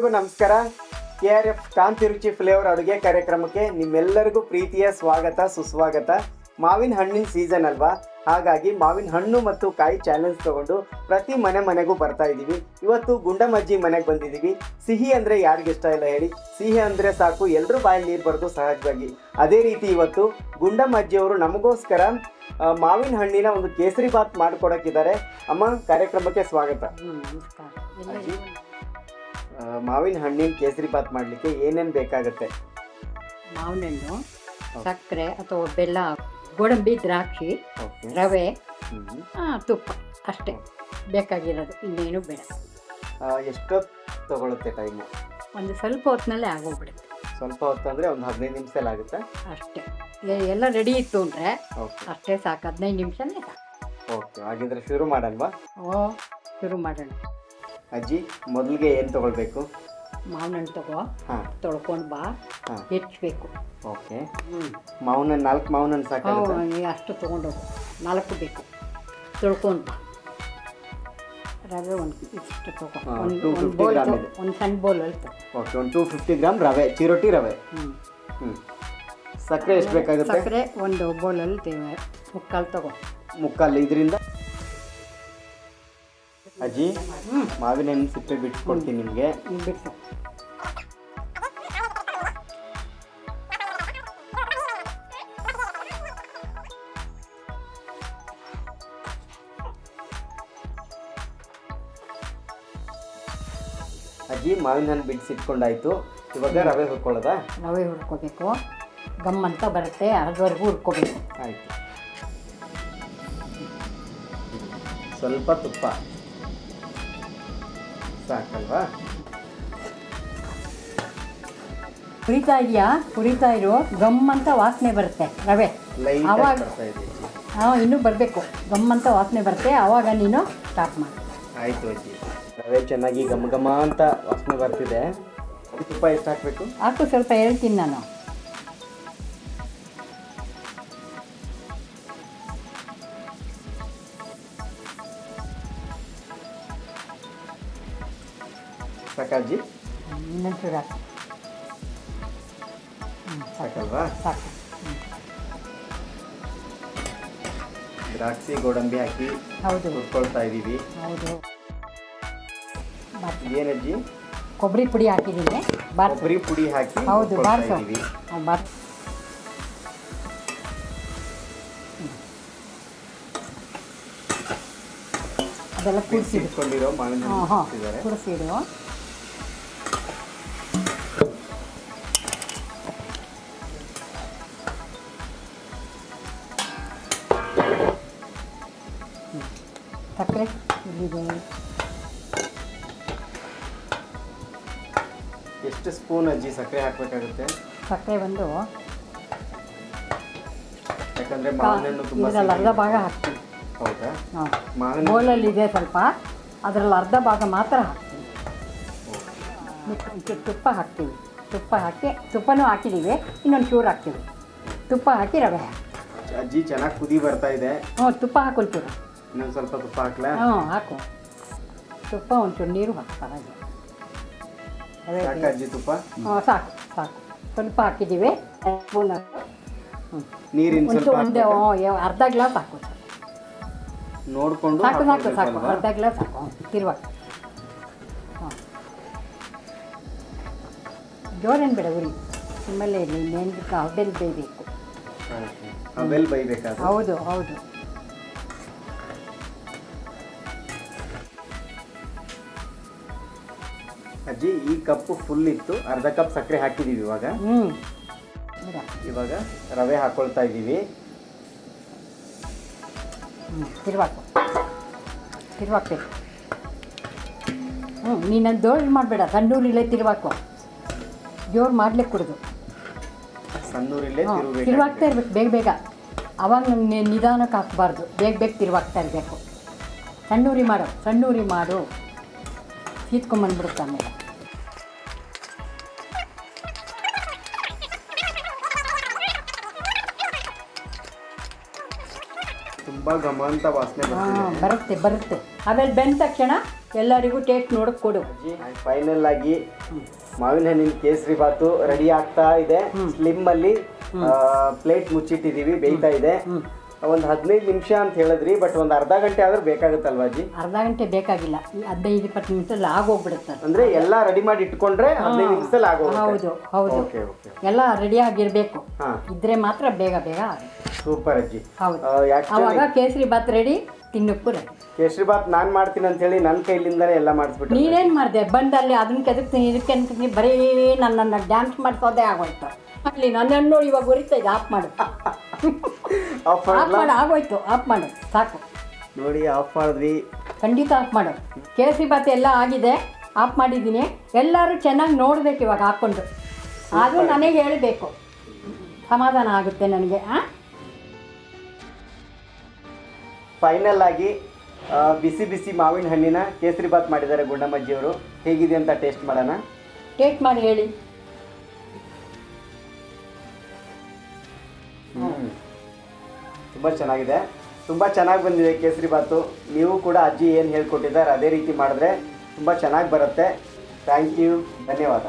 ಎಲ್ಲರಿಗೂ ನಮಸ್ಕಾರ. KRF ಕಾಂತಿ ರುಚಿ ಫ್ಲೇವರ್ ಅಡುಗೆ ಕಾರ್ಯಕ್ರಮಕ್ಕೆ ನಿಮ್ಮೆಲ್ಲರಿಗೂ ಪ್ರೀತಿಯ ಸ್ವಾಗತ ಸುಸ್ವಾಗತ. ಮಾವಿನ ಹಣ್ಣಿನ ಸೀಸನ್ ಅಲ್ವಾ, ಹಾಗಾಗಿ ಮಾವಿನ ಹಣ್ಣು ಮತ್ತು ಕಾಯಿ ಚಾಲೆಂಜ್ ತಗೊಂಡು ಪ್ರತಿ ಮನೆಗೂ ಬರ್ತಾ ಇದ್ದೀವಿ. ಇವತ್ತು ಗುಂಡಮ್ಮಜ್ಜಿ ಮನೆಗೆ ಬಂದಿದ್ದೀವಿ. ಸಿಹಿ ಅಂದರೆ ಯಾರಿಗೆ ಇಷ್ಟ ಇಲ್ಲ ಹೇಳಿ, ಸಿಹಿ ಅಂದರೆ ಸಾಕು ಎಲ್ಲರೂ ಬಾಯಲ್ಲಿ ನೀರು ಬರೋದು ಸಹಜವಾಗಿ. ಅದೇ ರೀತಿ ಇವತ್ತು ಗುಂಡಮ್ಮಜ್ಜಿಯವರು ನಮಗೋಸ್ಕರ ಮಾವಿನ ಹಣ್ಣಿನ ಒಂದು ಕೇಸರಿ ಬಾತ್ ಮಾಡಿಕೊಡೋಕ್ಕಿದ್ದಾರೆ. ಅಮ್ಮ, ಕಾರ್ಯಕ್ರಮಕ್ಕೆ ಸ್ವಾಗತ. ಮಾವಿನ ಹಣ್ಣಿನ ಕೇಸರಿ ಬಾತ್ ಮಾಡಲಿಕ್ಕೆ ಏನೇನು ಬೇಕಾಗುತ್ತೆ? ಮಾವಿನ ಹಣ್ಣು, ಸಕ್ಕರೆ ಅಥವಾ ಬೆಲ್ಲ, ಗೋಡಂಬಿ, ದ್ರಾಕ್ಷಿ, ರವೆ, ತುಪ್ಪ ಅಷ್ಟೇ ಬೇಕಾಗಿರೋದು, ಇನ್ನೇನು ಬೇಡ. ಎಷ್ಟೊತ್ತು ತಗೊಳುತ್ತೆ ಟೈಮು? ಒಂದು ಸ್ವಲ್ಪ ಹೊತ್ತಿನಲ್ಲೇ ಆಗೋಗ್ಬಿಡುತ್ತೆ. ಸ್ವಲ್ಪ ಹೊತ್ತು ಅಂದರೆ ಒಂದು 15 ನಿಮಿಷದಲ್ಲಿ ಆಗುತ್ತೆ ಅಷ್ಟೇ. ಎಲ್ಲ ರೆಡಿ ಇತ್ತು ಅಂದರೆ ಅಷ್ಟೇ ಸಾಕು, 15 ನಿಮಿಷನೇ ಸಾಕು. ಓಕೆ, ಹಾಗಿದ್ರೆ ಶುರು ಮಾಡಲ್ವಾ? ಶುರು ಮಾಡೋಣ. ಅಜ್ಜಿ, ಮೊದಲಿಗೆ ಏನು ತೊಗೊಳ್ಬೇಕು? ಮಾವಿನ ಹಣ್ಣು ತಗೋ, ತೊಳ್ಕೊಂಡು ಬಾ, ಹೆಚ್ಚಬೇಕು. ಓಕೆ, ಮಾವಿನ 4 ಮಾವಿನ ಹಣ್ಣು ಸಾಕು? ಅಷ್ಟು ತೊಗೊಂಡೋಗು, 4 ಬೇಕು. ತೊಳ್ಕೊಂಡು ಬಾ. ರವೆ ಇಷ್ಟು ತಗೋ, ಒಂದು ಸಣ್ಣ ಬೌಲ್ ಅಲ್ತ. ಓಕೆ, ಒಂದು 250 ಗ್ರಾಮ್ ರವೆ, ಚಿರೋಟಿ ರವೆ. ಸಕ್ಕರೆ ಎಷ್ಟು ಬೇಕಾಗುತ್ತೆ? ಸಕ್ಕರೆ ಒಂದು ಬೌಲಲ್ಲಿ ಮುಕ್ಕಾಲು ತಗೋ. ಮುಕ್ಕಾಲು. ಇದರಿಂದ ಅಜ್ಜಿ, ಮಾವಿನ ಹಣ್ಣು ಸಿಪ್ಪೆ ಬಿಡಿಸ್ಕೊಡ್ತೀನಿ ನಿಮಗೆ. ಬಿಡಿಸು. ಅಜ್ಜಿ, ಮಾವಿನ ಹಣ್ಣು ಬಿಡಿಸಿಟ್ಕೊಂಡಾಯ್ತು. ಇವಾಗ ರವೆ ಹುರ್ಕೊಳ್ಳೋದಾ? ರವೆ ಹುರ್ಕೋಬೇಕು, ಗಮ್ ಅಂತ ಬರುತ್ತೆ, ಅದುವರೆಗೂ ಹುರ್ಕೋಬೇಕು. ಆಯಿತು. ಸ್ವಲ್ಪ ತುಪ್ಪ ಸಾಕಲ್ವಾ? ಹುರಿತಾ ಇದೆಯಾ? ಹುರಿತಾ ಇರು, ಗಮ್ ಅಂತ ವಾಸನೆ ಬರುತ್ತೆ ರವೆ. ಆವಾಗ ಇನ್ನೂ ಬರಬೇಕು, ಗಮ್ ಅಂತ ವಾಸನೆ ಬರುತ್ತೆ, ಆವಾಗ ನೀನು ಸ್ಟಾರ್ಟ್ ಮಾಡಿ. ಆಯಿತು ಅಜ್ಜಿ. ರವೆ ಚೆನ್ನಾಗಿ ಘಮ ಘಮ ಅಂತ ವಾಸನೆ ಬರ್ತಿದೆ. ತುಪ್ಪ ಎಷ್ಟು ಹಾಕಬೇಕು? ಹಾಕು, ಸ್ವಲ್ಪ ಹೇಳ್ತೀನಿ ನಾನು. ಸಾಕಾಜ್ಜಿ? ಇನ್ನೊಂಚೂರು ಹಾಕು. ಸಾಕಲ್ವಾ? ಸಾಕು. ದ್ರಾಕ್ಷಿ, ಗೋಡಂಬಿ ಹಾಕಿ ಹೌದು ಹುರ್ಕೊಳ್ತಾ ಇದ್ದೀವಿ. ಹೌದು. ಏನಜ್ಜಿ? ಕೊಬ್ಬರಿ ಪುಡಿ ಹಾಕಿದ್ದೀನಿ. ಕೊಬ್ಬರಿ ಪುಡಿ ಹಾಕಿ ಹೌದು, ಬಾರಿಸು. ಅದೆಲ್ಲ ಕುದಿಸಿಟ್ಕೊಂಡಿರೋ ಮಾವಿನ ಹಣ್ಣು ಕುದಿಸಿಡು. ಸಕ್ಕರೆ ಇಲ್ಲಿದೆ. ಎಷ್ಟು ಸ್ಪೂನ್ ಅಜ್ಜಿ ಸಕ್ಕರೆ ಹಾಕಬೇಕಾಗುತ್ತೆ? ಸಕ್ಕರೆ ಬಂದು ಯಾಕಂದ್ರೆ ಮಾವಿನ ಹಣ್ಣು ತುಂಬಾ ಇದರಲ್ಲಿ ಅರ್ಧ ಭಾಗ ಹಾಕ್ತೀನಿ. ಹೌದಾ? ಬೌಲಲ್ಲಿ ಇದೆ ಸ್ವಲ್ಪ, ಅದರಲ್ಲಿ ಅರ್ಧ ಭಾಗ ಮಾತ್ರ ಹಾಕ್ತೀನಿ. ತುಪ್ಪ ಹಾಕ್ತೀವಿ. ತುಪ್ಪ ಹಾಕಿ, ತುಪ್ಪನೂ ಹಾಕಿದ್ದೀವಿ, ಇನ್ನೊಂದು ಚೂರು ಹಾಕ್ತೀವಿ. ತುಪ್ಪ ಹಾಕಿ ರವೆ ಹಾಕಿ. ಅಜ್ಜಿ, ಚೆನ್ನಾಗಿ ಕುದಿ ಬರ್ತಾ ಇದೆ. ತುಪ್ಪ ಹಾಕೊಂಚೂರು. ಇನ್ನೊಂದು ಸ್ವಲ್ಪ ತುಪ್ಪ ಹಾಕ್ಲಾ? ಹಾಕು. ತುಪ್ಪ ಒಂಚೂರು ನೀರು ಹಾಕು. ಸಾಕು ಅಜ್ಜಿ ತುಪ್ಪ? ಸಾಕು ಸಾಕು. ಸ್ವಲ್ಪ ಹಾಕಿದ್ದೀವಿ. ಸ್ಪೂನ್ ನೀರಿನ ಒಂದು ಅರ್ಧ ಗ್ಲಾಸ್ ಹಾಕು. ನೋಡಿಕೊಂಡು ಸಾಕು ಸಾಕು ಸಾಕು, ಅರ್ಧ ಗ್ಲಾಸ್ ಹಾಕು. ತಿರುವಾಗ ಜೋರೇನು ಬೇಡ, ಉರಿ ನಿಮ್ಮಲ್ಲೇ ಇರಲಿ. ನೆನ್ಬೇಕು, ಹಬೆಲ್ ಬೇಯಬೇಕು. ಹಬೆಲ್ ಬೇಯಬೇಕಾದ್ರೆ? ಹೌದು ಹೌದು. ಅಜ್ಜಿ, ಈ ಕಪ್ಪು ಫುಲ್ ಇತ್ತು, ಅರ್ಧ ಕಪ್ ಸಕ್ಕರೆ ಹಾಕಿದ್ದೀವಿ. ಇವಾಗ ರವೆ ಹಾಕೊಳ್ತಾ ಇದ್ದೀವಿ. ತಿರುವಾಕ್ಬೇಕು. ನೀನು ಜೋರು ಮಾಡಬೇಡ, ಸಣ್ಣೂರಿಲ್ಲೇ ತಿರುವಾಕು. ಜೋರು ಮಾಡ್ಲಿಕ್ಕೆ ಕೊಡೋದು, ಸಣ್ಣೂರಿಲ್ಲೇ ತಿರುವಾಗ್ತಾ ಇರ್ಬೇಕು ಬೇಗ ಬೇಗ. ಅವಾಗ ನಮ್ಗೆ ನಿಧಾನಕ್ಕೆ ಹಾಕಬಾರ್ದು, ಬೇಗ ಬೇಗ ತಿರುವಾಗ್ತಾ ಇರಬೇಕು. ಸಣ್ಣೂರಿ ಮಾಡು, ಸೀತ್ಕೊಂಬಂದ್ಬಿಡುತ್ತೆ ಆಮೇಲೆ. ತುಂಬ ಘಮ ಅಂತ ವಾಸನೆ ಬರುತ್ತೆ. ಆಮೇಲೆ ಬೆಂದ ತಕ್ಷಣ ಎಲ್ಲರಿಗೂ ಟೇಸ್ಟ್ ನೋಡಕ್ಕೆ ಕೊಡು. ಫೈನಲ್ ಆಗಿ ಮಾವಿನ ಹಣ್ಣಿನ ಕೇಸರಿ ಬಾತು ರೆಡಿ ಆಗ್ತಾ ಇದೆ. ಸ್ಲಿಮ್ ಅಲ್ಲಿ ಪ್ಲೇಟ್ ಮುಚ್ಚಿಟ್ಟಿದೀವಿ, ಬೇಯ್ತಾ ಇದೆ. ಒಂದು 15 ನಿಮಿಷ ಅಂತ ಹೇಳಿದ್ರಿ, ಬಟ್ ಒಂದು ಅರ್ಧ ಗಂಟೆ ಆದ್ರೂ ಬೇಕಾಗುತ್ತಲ್ವಾ ಅಜ್ಜಿ? ಅರ್ಧ ಗಂಟೆ ಬೇಕಾಗಿಲ್ಲ, 15-20 ನಿಮಿಷದಲ್ಲಿ ಆಗೋಗ್ಬಿಡುತ್ತೆ. ಅಂದ್ರೆ ಎಲ್ಲ ರೆಡಿ ಮಾಡಿ ಇಟ್ಕೊಂಡ್ರೆ 15 ನಿಮಿಷದಲ್ಲಿ ಆಗೋಗುತ್ತೆ. ಹೌದು. Okay okay. ಎಲ್ಲ ರೆಡಿ ಆಗಿರ್ಬೇಕು, ಇದ್ರೆ ಮಾತ್ರ ಬೇಗ ಆಗುತ್ತೆ. ಸೂಪರ್ ಅಜ್ಜಿ. ಅವಾಗ ಕೇಸರಿ ಬಾತ್ ರೆಡಿ, ತಿನ್ನಕ್ಕೂ ರೆಡಿ. ಕೇಸರಿ ಬಾತ್ ನಾನು ಮಾಡ್ತೀನಿ ಅಂತ ಹೇಳಿ ನನ್ನ ಕೈಲಿಂದನೇ ಎಲ್ಲ ಮಾಡಿಸ್ಬಿಟ್ಟು ನೀನೇನು ಮಾಡಿದೆ? ಬಂದಲ್ಲಿ ಅದನ್ನ ಕೆದಕ್ತೀನಿ ಇದಕ್ಕೆ ಅಂತೀನಿ, ಬರೀ ನನ್ನನ್ನು ಡ್ಯಾನ್ಸ್ ಮಾಡಿಸೋದೇ ಆಗೋಯ್ತು. ಅಲ್ಲಿ ನನ್ನ ನೋಡಿ ಇವಾಗ ಉರಿತಾ ಇದೆ, ಆಫ್ ಮಾಡು. ಆಫ್ ಮಾಡು, ಆಗೋಯ್ತು, ಆಫ್ ಮಾಡು ಸಾಕು. ನೋಡಿ ಆಫ್ ಮಾಡಿದ್ವಿ. ಖಂಡಿತ ಆಫ್ ಮಾಡು. ಕೇಸರಿ ಬಾತ್ ಎಲ್ಲ ಆಗಿದೆ, ಆಫ್ ಮಾಡಿದ್ದೀನಿ. ಎಲ್ಲರೂ ಚೆನ್ನಾಗಿ ನೋಡ್ಬೇಕು ಇವಾಗ ಹಾಕ್ಕೊಂಡು, ಅದು ನನಗೆ ಹೇಳಬೇಕು, ಸಮಾಧಾನ ಆಗುತ್ತೆ ನನಗೆ. ಫೈನಲ್ ಆಗಿ ಬಿಸಿ ಬಿಸಿ ಮಾವಿನ ಹಣ್ಣಿನ ಕೇಸರಿ ಬಾತ್ ಮಾಡಿದ್ದಾರೆ ಗುಂಡಮ್ಮಜ್ಜಿಯವರು. ಹೇಗಿದೆ ಅಂತ ಟೇಸ್ಟ್ ಮಾಡೋಣ. ಟೇಸ್ಟ್ ಮಾಡಿ ಹೇಳಿ. ತುಂಬ ಚೆನ್ನಾಗಿದೆ, ತುಂಬ ಚೆನ್ನಾಗಿ ಬಂದಿದೆ ಕೇಸರಿ ಬಾತು. ನೀವು ಕೂಡ ಅಜ್ಜಿ ಏನು ಹೇಳ್ಕೊಟ್ಟಿದ್ದಾರೆ ಅದೇ ರೀತಿ ಮಾಡಿದ್ರೆ ತುಂಬ ಚೆನ್ನಾಗಿ ಬರುತ್ತೆ. ಥ್ಯಾಂಕ್ ಯು, ಧನ್ಯವಾದ.